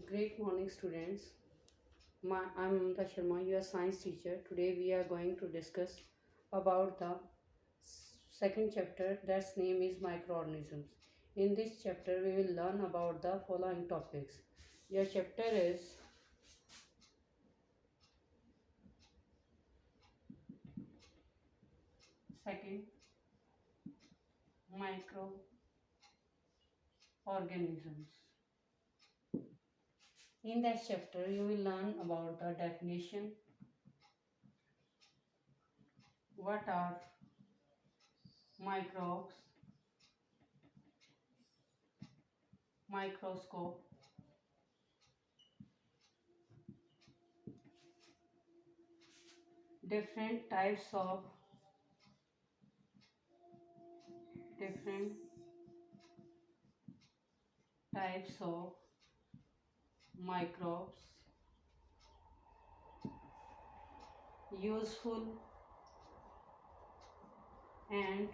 Great morning, students. I'm Mamta Sharma, your science teacher. Today we are going to discuss about the second chapter that's name is microorganisms. In this chapter, we will learn about the following topics. Your chapter is second microorganisms. In that chapter, you will learn about the definition, what are microbes, microscope, different types of different types of microbes, useful and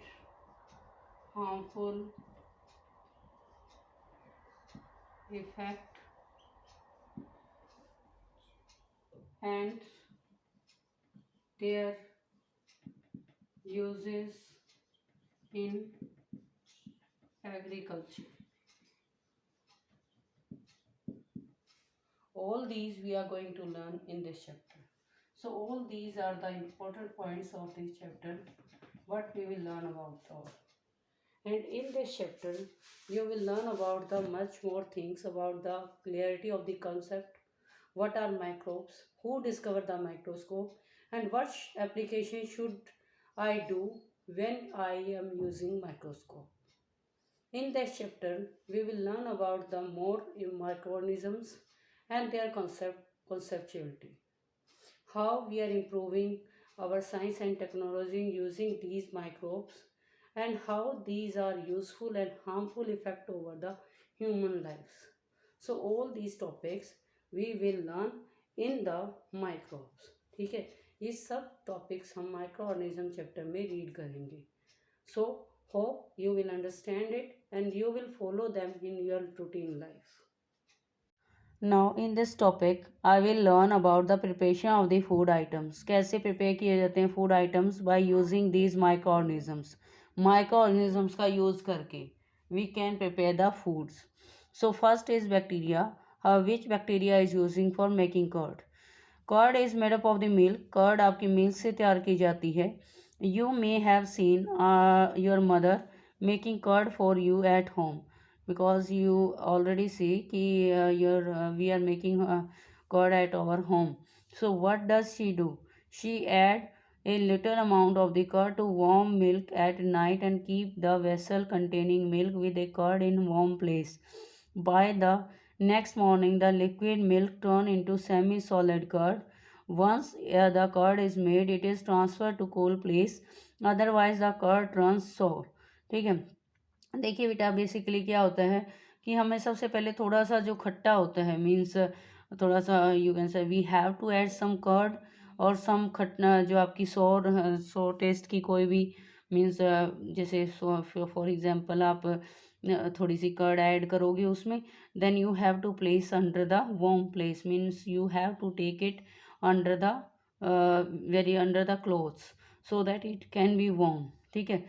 harmful effect and their uses in agriculture. All these we are going to learn in this chapter. So all these are the important points of this chapter, what we will learn about all. And in this chapter, you will learn about the much more things about the clarity of the concept, what are microbes, who discovered the microscope, and what application should I do when I am using microscope. In this chapter, we will learn about the more microorganisms and their conceptuality, how we are improving our science and technology using these microbes, and how these are useful and harmful effect over the human lives. So all these topics we will learn in the microbes. ठीक है, ये सब topics हम micro organism chapter में read करेंगे. So hope you will understand it and you will follow them in your routine life. Now in this topic I will learn about the preparation of the food items. कैसे prepare किए जाते हैं food items by using these microorganisms. Microorganisms का use करके we can prepare the foods. So first is bacteria. Which bacteria is using for making curd? Curd is made up of the milk. Curd आपकी milk से तैयार की जाती है. You may have seen your mother making curd for you at home, because you already see कि we are making curd at our home. So what does she do? She add a little amount of the curd to warm milk at night and keep the vessel containing milk with a curd in warm place. By the next morning, the liquid milk turn into semi-solid curd. Once the curd is made, it is transferred to cool place. Otherwise, the curd turns sour. ठीक है. देखिए बेटा, basically क्या होता है कि हमें सबसे पहले थोड़ा सा जो खट्टा होता है, मीन्स थोड़ा सा you can say we have to add some curd और सम खटना जो आपकी सौर टेस्ट की कोई भी मीन्स जैसे फॉर एग्जांपल आप थोड़ी सी कर्ड ऐड करोगे उसमें, then you have to place under the warm place, means you have to take it under the very under the clothes so that it can be warm. ठीक है.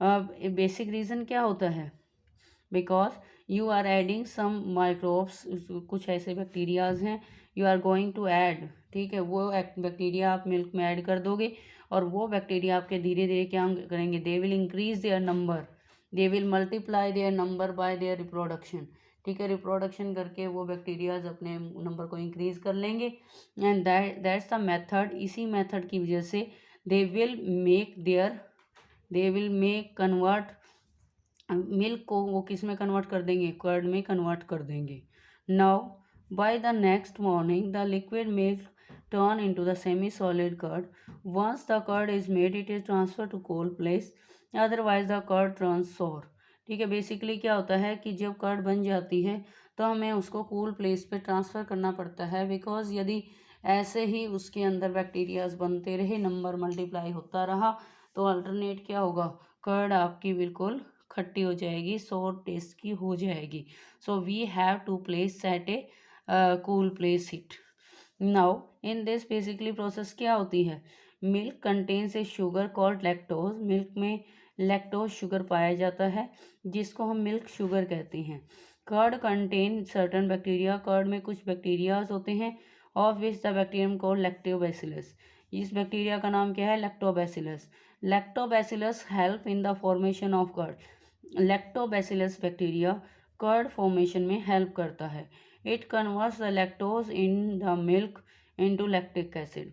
Basic reason क्या होता है? Because you are adding some microbes, कुछ ऐसे bacterias हैं you are going to add. ठीक है, वो बैक्टीरिया आप मिल्क में ऐड कर दोगे और वो बैक्टीरिया आपके धीरे धीरे क्या करेंगे, they will increase their number, they will multiply their number by their reproduction. ठीक है, रिप्रोडक्शन करके वो बैक्टीरियाज अपने नंबर को इंक्रीज कर लेंगे एंड दैट्स द मेथड. इसी मेथड की वजह से they will make convert milk को वो किस में कन्वर्ट कर देंगे, कर्ड में कन्वर्ट कर देंगे. Now by the next morning the liquid milk turn into the semi solid curd. Once the curd is made it is transfer to cold place, otherwise the curd turns sour. ठीक है, basically क्या होता है कि जब curd बन जाती है तो हमें उसको कूल प्लेस पे ट्रांसफ़र करना पड़ता है, बिकॉज यदि ऐसे ही उसके अंदर बैक्टीरियाज बनते रहे, नंबर मल्टीप्लाई होता रहा, तो अल्टरनेट क्या होगा, कर्ड आपकी बिल्कुल खट्टी हो जाएगी, सोर टेस्ट की हो जाएगी. So we have to place at a cool place heat. Now in this basically process क्या होती है, milk contents a sugar called lactose, milk में लैक्टोज शुगर पाया जाता है जिसको हम मिल्क शुगर कहते हैं. Curd contain certain bacteria, curd में कुछ बैक्टीरियाज होते हैं of which the bacterium called lactobacillus. इस बैक्टीरिया का नाम क्या है, lactobacillus. Lactobacillus help in the formation of curd. Lactobacillus bacteria curd formation में हेल्प करता है. It converts the lactose in the milk into lactic acid.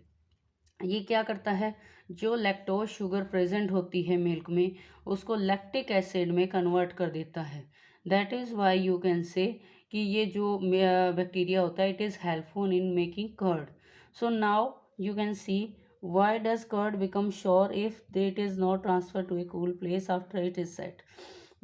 ये क्या करता है, जो लैक्टोज शुगर प्रेजेंट होती है मिल्क में उसको लैक्टिक एसिड में कन्वर्ट कर देता है. That is why you can say कि ये जो बैक्टीरिया होता है it is helpful in making curd. So now you can see why does curd become sour if it is not transfer to a cool place after it is set.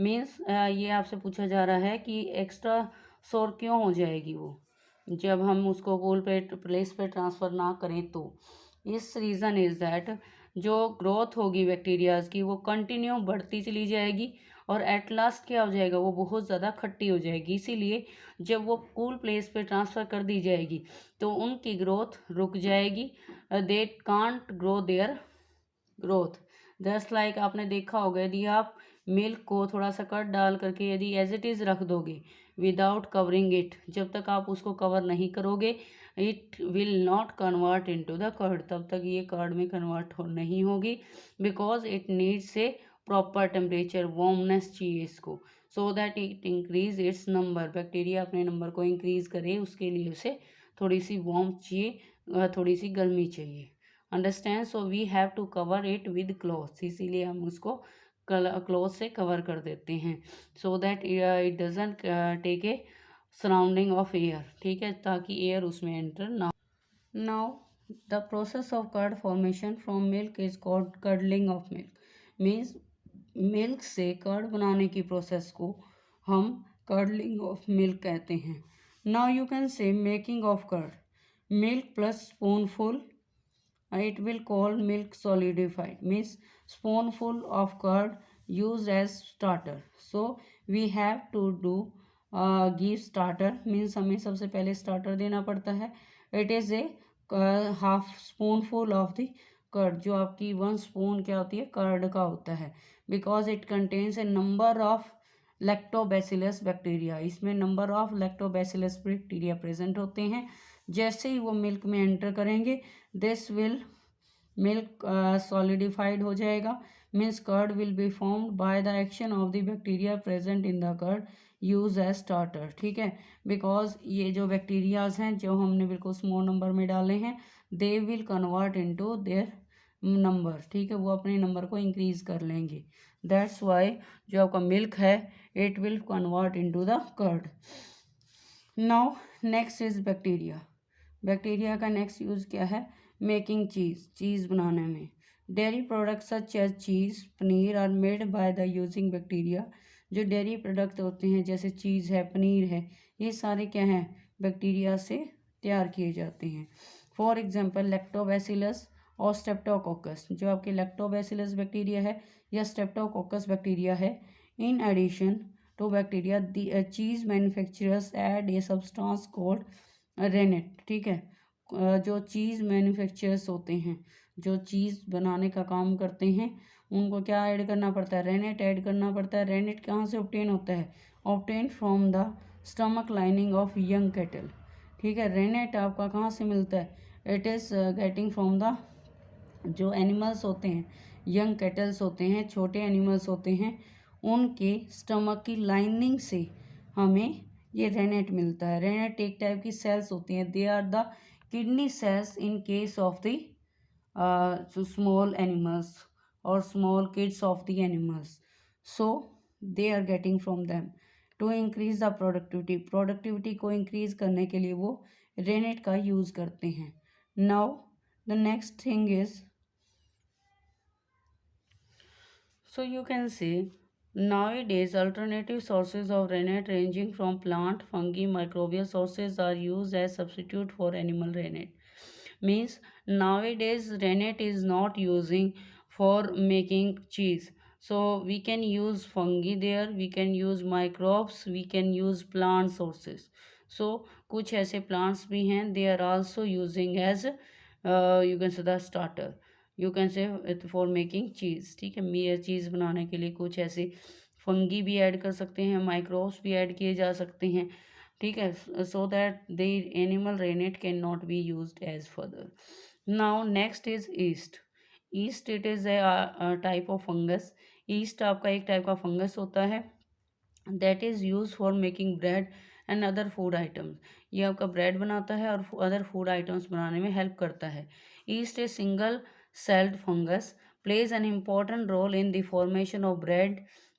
Means ये आपसे पूछा जा रहा है कि extra sure क्यों हो जाएगी वो जब हम उसको कूल प्लेस पे ट्रांसफ़र ना करें तो. इस रीज़न इज़ दैट जो ग्रोथ होगी बैक्टीरियाज की वो कंटिन्यू बढ़ती चली जाएगी और एट लास्ट क्या हो जाएगा, वो बहुत ज़्यादा खट्टी हो जाएगी. इसीलिए जब वो कूल प्लेस पे ट्रांसफ़र कर दी जाएगी तो उनकी ग्रोथ रुक जाएगी. They can't grow their growth. Just like आपने देखा होगा, यदि आप मिल्क को थोड़ा सा कट डाल करके यदि एज इट इज़ रख दोगे विदाउट कवरिंग इट, जब तक आप उसको कवर नहीं करोगे it will not convert into the curd, तब तक ये कर्ड में कन्वर्ट नहीं होगी. Because it needs a proper temperature, warmness चाहिए इसको, so that it increase its number. Bacteria अपने नंबर को इंक्रीज करे उसके लिए उसे थोड़ी सी वार्म चाहिए, थोड़ी सी गर्मी चाहिए. Understand. So we have to cover it with clothes, इसीलिए हम उसको क्लॉथ से कवर कर देते हैं so that it doesn't take a surrounding of air. ठीक है, ताकि एयर उसमें एंटर ना. Now the process of curd formation from milk is called curdling of milk. Means milk से कर्ड बनाने की प्रोसेस को हम कर्डलिंग ऑफ मिल्क कहते हैं. Now you can say making of curd. Milk plus spoonful, it will call milk solidified, means spoonful of curd used as starter. So we have to do give starter, means हमें सबसे पहले starter देना पड़ता है. it is a half spoonful of the curd, जो आपकी 1 spoon क्या होती है, कर्ड का होता है. because it contains a number of lactobacillus bacteria, इसमें number of lactobacillus bacteria present होते हैं. जैसे ही वो मिल्क में एंटर करेंगे दिस विल मिल्क सॉलिडिफाइड हो जाएगा. Means curd will be formed by the action of the bacteria present in the curd use as starter. ठीक है, बिकॉज ये जो बैक्टीरियाज हैं जो हमने बिल्कुल स्मॉल नंबर में डाले हैं they will convert into their number. ठीक है, वो अपने नंबर को इंक्रीज कर लेंगे. दैट्स वाई जो आपका मिल्क है it will convert into the curd. Now next is bacteria. Bacteria का नेक्स्ट यूज़ क्या है, मेकिंग चीज़, चीज़ बनाने में. Dairy products such as cheese, paneer are made by the using bacteria. जो डेयरी प्रोडक्ट होते हैं जैसे चीज़ है, पनीर है, ये सारे क्या हैं, बैक्टीरिया से तैयार किए जाते हैं. फॉर एग्जांपल लैक्टोबैसिलस और स्ट्रेप्टोकोकस. जो आपके लैक्टोबैसिलस बैक्टीरिया है या स्ट्रेप्टोकोकस बैक्टीरिया है, in addition to bacteria the cheese manufacturers add a substance called rennet. ठीक है, जो चीज़ मैन्युफैक्चरर्स होते हैं जो चीज़ बनाने का काम करते हैं उनको क्या ऐड करना पड़ता है, रेनेट ऐड करना पड़ता है. रेनेट कहाँ से ऑब्टेन होता है, obtain from the stomach lining of young cattle. ठीक है, रेनेट आपका कहाँ से मिलता है, it is getting from the जो एनिमल्स होते हैं, यंग कैटल्स होते हैं, छोटे एनिमल्स होते हैं, उनके स्टमक की लाइनिंग से हमें ये रेनेट मिलता है. रेनेट एक टाइप की सेल्स होती हैं, they are the kidney cells in case of the small animals और small kids of the animals. So they are getting from them to increase the productivity. Productivity को increase करने के लिए वो रेनेट का यूज़ करते हैं. Now the next thing is, so you can see nowadays alternative sources of rennet ranging from plant, fungi, microbial sources are used as substitute for animal rennet. Means nowadays rennet is not using for making cheese. So we can use fungi there, we can use microbes, we can use plant sources. So कुछ ऐसे plants भी हैं, they are also using as you can say the starter, you can say for making cheese, ठीक है। चीज़ बनाने के लिए कुछ ऐसे फंगी भी ऐड कर सकते हैं, माइक्रोब्स भी ऐड किए जा सकते हैं, ठीक है, so that the animal rennet can not be used as further. Now next is yeast. Yeast it is a type of fungus. Yeast आपका एक टाइप का फंगस होता है that is use for making bread and other food items. ये आपका bread बनाता है और अदर फूड आइटम्स बनाने में हेल्प करता है। Yeast a single celled fungus plays an important role in the formation of bread,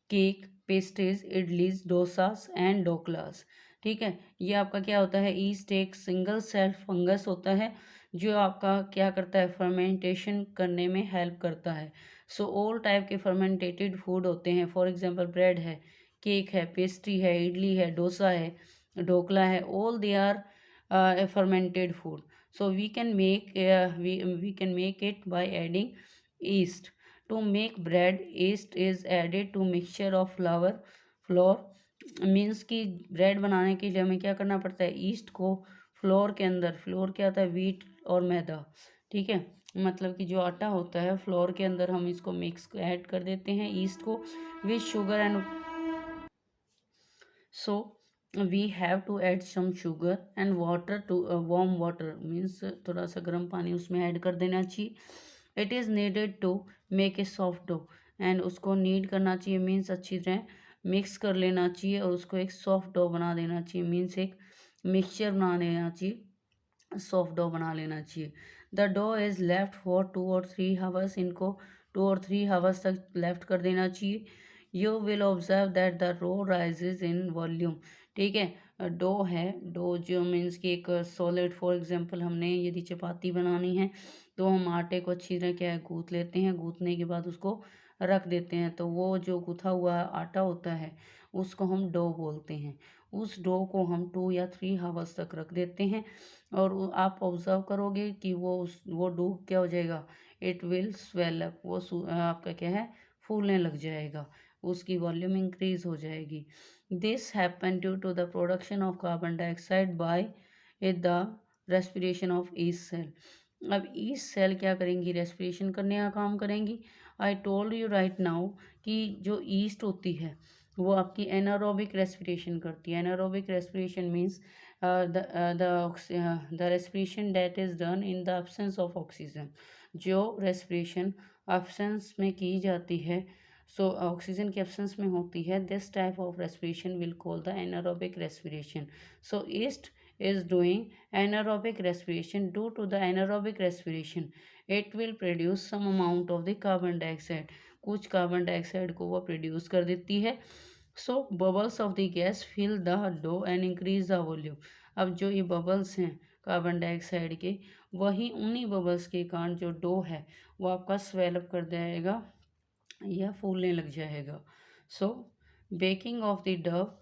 cake, pastries, idlis, dosas and dhoklas, ठीक है। ये आपका क्या होता है, ईस्ट एक सिंगल सेल्ड फंगस होता है जो आपका क्या करता है, फर्मेंटेशन करने में हेल्प करता है। सो ऑल टाइप के फर्मेंटेटेड फूड होते हैं, फॉर एग्जांपल ब्रेड है, केक है, पेस्ट्री है, इडली है, डोसा है, ढोकला है, all they are fermented food. So we can make it by adding yeast. To make bread, yeast is added to mixture of flour means कि ब्रेड बनाने के लिए हमें क्या करना पड़ता है, ईस्ट को फ्लोर के अंदर, फ्लोर क्या होता है, वीट और मैदा, ठीक है, मतलब कि जो आटा होता है फ्लोर के अंदर हम इसको मिक्स ऐड कर देते हैं ईस्ट को with sugar and so we have to add some sugar and water to warm water means थोड़ा सा गर्म पानी उसमें ऐड कर देना चाहिए। It is needed to make a soft dough and उसको नीड करना चाहिए मीन्स अच्छी तरह मिक्स कर लेना चाहिए और उसको एक सॉफ्ट डो बना देना चाहिए, मीन्स एक मिक्सचर बना लेना चाहिए, सॉफ्ट डो बना लेना चाहिए। The dough is left for 2 or 3 hours, इनको 2 or 3 आवर्स तक लेफ्ट कर देना चाहिए। You will observe that the dough rises in volume, ठीक है। डो है, डो जो मीन्स कि एक सॉलिड, फॉर एग्जांपल हमने यदि चपाती बनानी है तो हम आटे को अच्छी तरह क्या है गूँथ लेते हैं, गूँथने के बाद उसको रख देते हैं, तो वो जो गूँथा हुआ आटा होता है उसको हम डो बोलते हैं। उस डो को हम 2 या 3 आवर्स तक रख देते हैं और आप ऑब्जर्व करोगे कि वो डो क्या हो जाएगा, इट विल स्वेल अप, वो आपका क्या है फूलने लग जाएगा, उसकी वॉल्यूम इंक्रीज हो जाएगी। This happen due to the production of carbon dioxide by the respiration of yeast cell. अब ईस्ट सेल क्या करेंगी, रेस्पिरेशन करने का काम करेंगी। I told you right now कि जो ईस्ट होती है वो आपकी एनारोबिक रेस्पिरेशन करती है। Anaerobic respiration means the respiration that is done in the absence of oxygen, जो रेस्पिरेशन एब्सेंस में की जाती है, सो ऑक्सीजन की एब्सेंस में होती है, this type of respiration will call the anaerobic respiration. So east is doing anaerobic respiration. Due to the anaerobic respiration it will produce some amount of the carbon dioxide, कुछ carbon dioxide को वो produce कर देती है। So bubbles of the gas fill the dough and increase the volume. अब जो ये bubbles हैं कार्बन डाइऑक्साइड के, वही उन्हीं बबल्स के कारण जो डो है वो आपका स्वेलअप कर जाएगा या फूलने लग जाएगा। So baking of the dough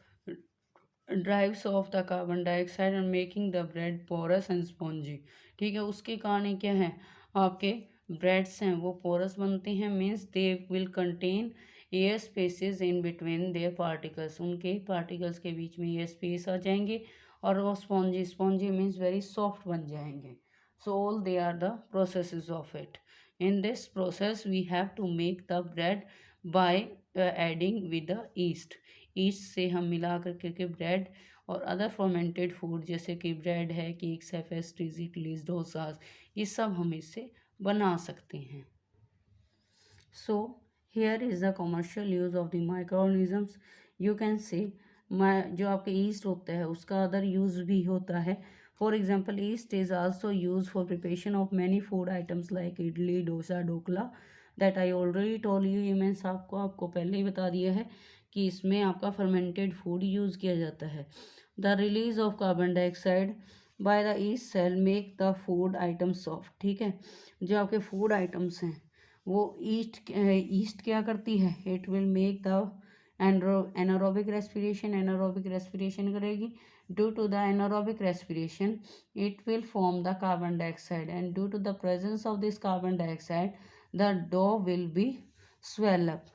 drives off the carbon dioxide and making the bread porous and spongy, ठीक है। उसके कारण क्या है, आपके ब्रेड्स हैं वो पोरस बनते हैं, means they will contain air spaces in between their particles, उनके पार्टिकल्स के बीच में एयर स्पेस आ जाएंगे और वो spongy, spongy means very soft बन जाएंगे। So all they are the processes of it. In this process we have to make the bread by adding with the yeast. Yeast से हम मिला करके ब्रेड और अदर फर्मेंटेड फूड जैसे कि bread है, केक्स है, पेस्ट्रीज, इडलीज, डोसास, ये सब हम इससे बना सकते हैं। So here is the commercial use of the micro organisms. You can से जो आपके ईस्ट होता है उसका अदर यूज़ भी होता है। For example east is also use for preparation of many food items like idli, dosa, dhokla, that I already told you, ये मैंने आपको पहले ही बता दिया है कि इसमें आपका फर्मेंटेड फूड यूज़ किया जाता है। The release of carbon dioxide by the yeast cell make the food item soft, ठीक है। जो आपके फूड आइटम्स हैं वो ईस्ट क्या करती है, it will make the anaerobic respiration, anaerobic respiration करेगी। Due to the anaerobic respiration it will form the carbon dioxide and due to the presence of this carbon dioxide the dough will be swell up,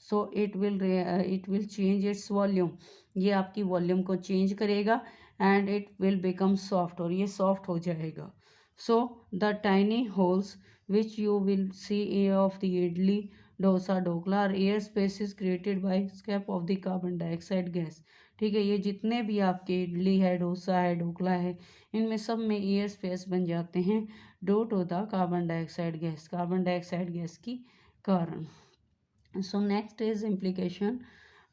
so it will change its volume, ये आपकी volume को change करेगा and it will become soft, और ये soft हो जाएगा. So the tiny holes which you will see of the idli, dosa, dhokla are air spaces created by escape of the carbon dioxide gas. ठीक है, ये जितने भी आपके इडली है, डोसा है, ढोकला है, इनमें सब में एयर स्पेस बन जाते हैं due to the carbon dioxide gas की कारण. So next is implication.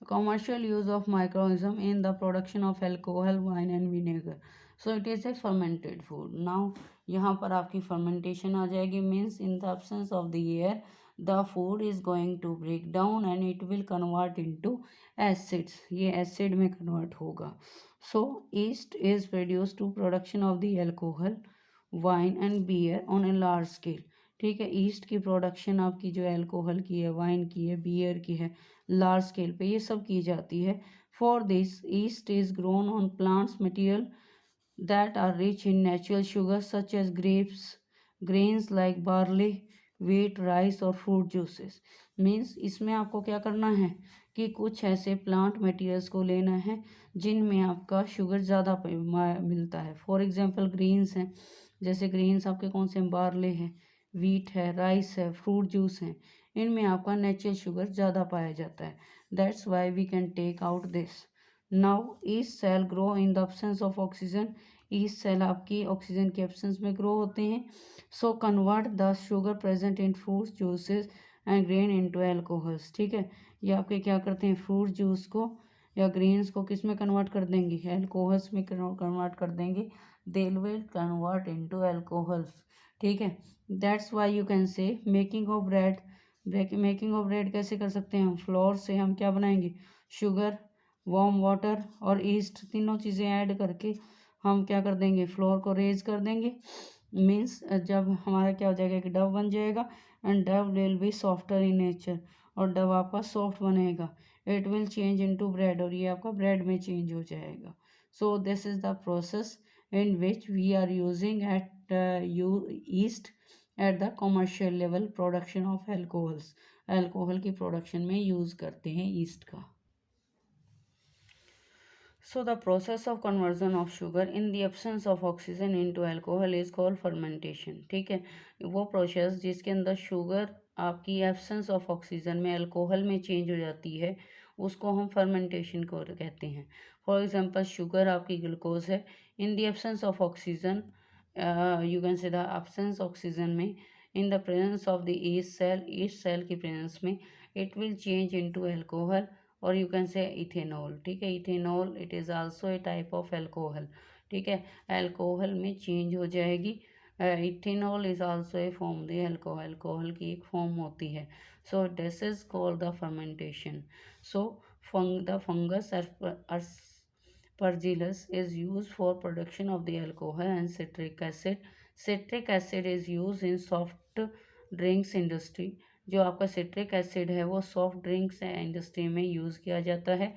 Commercial use of microorganism in the production of alcohol, wine and vinegar. So it is a fermented food. Now यहाँ पर आपकी fermentation आ जाएगी, means in the absence of the air the food is going to break down and it will convert into acids. ये acid में convert होगा. So yeast is produced to production of the alcohol, wine and beer on a large scale. ठीक है, east की production आपकी जो alcohol की है, वाइन की है, बियर की है, लार्ज स्केल पे ये सब की जाती है. For this yeast is grown on plants material that are rich in natural sugar such as grapes, grains like barley, wheat, rice और फ्रूट जूसेस. मीन्स इसमें आपको क्या करना है कि कुछ ऐसे प्लांट मटेरियल्स को लेना है जिनमें आपका शुगर ज़्यादा मिलता है. फॉर एग्जांपल ग्रीन्स हैं, जैसे ग्रीन्स आपके कौन से, बार्ले हैं, वीट है, राइस है, फ्रूट जूस है, इनमें आपका नेचुरल शुगर ज़्यादा पाया जाता है. That's why we can take out this. Now yeast cell grow in the absence of oxygen. Yeast cell आपकी ऑक्सीजन के एब्सेंस में ग्रो होते हैं. So convert the sugar present in fruits juices and grain into alcohols. ठीक है, ये आपके क्या करते हैं, फ्रूट जूस को या ग्रेन्स को किस में कन्वर्ट कर देंगे, अल्कोहल्स में कन्वर्ट कर देंगे. They will convert into alcohols. ठीक है, that's Y you can say making of bread. Making of bread कैसे कर सकते हैं हम, फ्लोर से हम क्या बनाएंगे, शुगर, वार्म वाटर और ईस्ट, तीनों चीज़ें ऐड करके हम क्या कर देंगे, फ्लोर को रेज कर देंगे. मीन्स जब हमारा क्या हो जाएगा, एक डव बन जाएगा and Dove will be softer in nature, और डव आपका सॉफ्ट बनेगा. It will change into breadth, और ये आपका ब्रेड में चेंज हो जाएगा. So this is the process in which we are using at yeast at the commercial level production of alcohols. Alcohol की प्रोडक्शन में यूज़ करते हैं ईस्ट का. So the process of conversion of sugar in the absence of oxygen into alcohol is called fermentation. ठीक है, वो process जिसके अंदर शुगर आपकी एब्सेंस ऑफ ऑक्सीजन में अल्कोहल में चेंज हो जाती है, उसको हम फर्मेंटेशन को कहते हैं. फॉर एग्जांपल शुगर आपकी ग्लूकोज है, in the absence of oxygen you can say the absence oxygen में, in the presence of the yeast cell की प्रेजेंस में, it will change into alcohol, और यू कैन से इथेनॉल. ठीक है, ethanol it is also a type of alcohol. ठीक है, alcohol में change हो जाएगी. Ethanol is also a form the alcohol, alcohol की एक फॉर्म होती है. So this is called the fermentation. So the fungus Aspergillus is used for production of the alcohol and citric acid. Citric acid is used in soft drinks industry. जो आपका citric acid है वो soft drinks industry में use किया जाता है.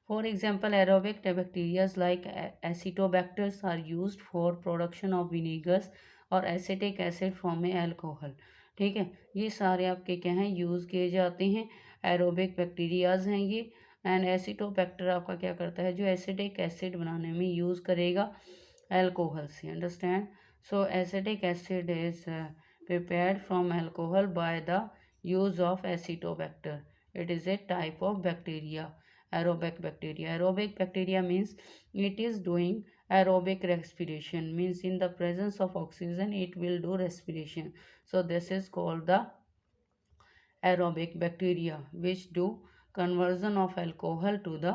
For example aerobic bacterias like acetobacters are used for production of vinegars और acetic acid from a alcohol. ठीक है, ये सारे आपके क्या हैं, यूज़ किए जाते हैं. एरोबिक बैक्टीरियाज हैं ये, एंड एसिटोबैक्टर आपका क्या करता है, जो एसिटिक एसिड बनाने में यूज़ करेगा अल्कोहल से. Understand. So acetic acid is prepared from alcohol by the use of Acetobacter. It is a type of bacteria, aerobic bacteria. Aerobic bacteria means it is doing aerobic respiration, means in the presence of oxygen it will do respiration. So this is called the aerobic bacteria which do conversion of alcohol to the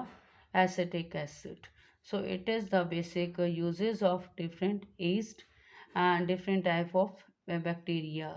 acetic acid. So it is the basic uses of different yeast and different type of bacteria.